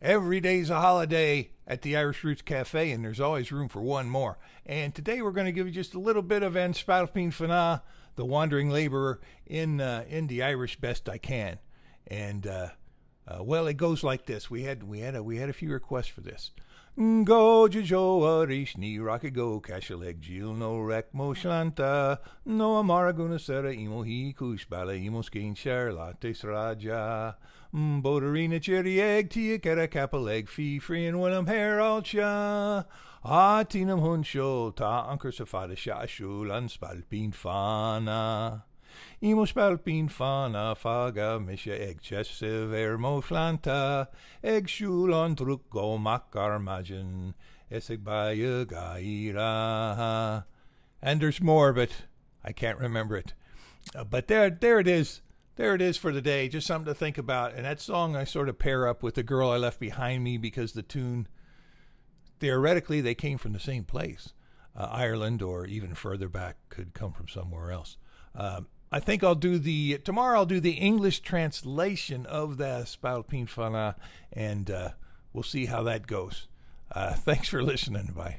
Every day's a holiday at the Irish Roots Cafe, and there's always room for one more. And today we're going to give you just a little bit of An Spailpin Fanach, the wandering laborer, in the Irish best I can. And well, it goes like this. We had a few requests for this. Go jo arís ní rachad go Caiseal díol no reic mo shláinte no mhargadh na saoire imo hí cois balla imo scaoinse leataobh sráide Bodairí na tíre tíre gcapaill fiafraigh and bhuilim híreálta téanaim chun siúl tá cúrsa fada siúl An Spailpin Fanach. Imo Spailpín Fánach fada mise chesah mo shláinte siúl an druk go makar majin balla Gaeilge. And there's more, but I can't remember it. But there it is. There it is for the day. Just something to think about. And that song I sort of pair up with The Girl I Left Behind Me because the tune, theoretically, they came from the same place. Ireland, or even further back, could come from somewhere else. I think tomorrow I'll do the English translation of the Spailpín Fánach, and we'll see how that goes. Thanks for listening. Bye.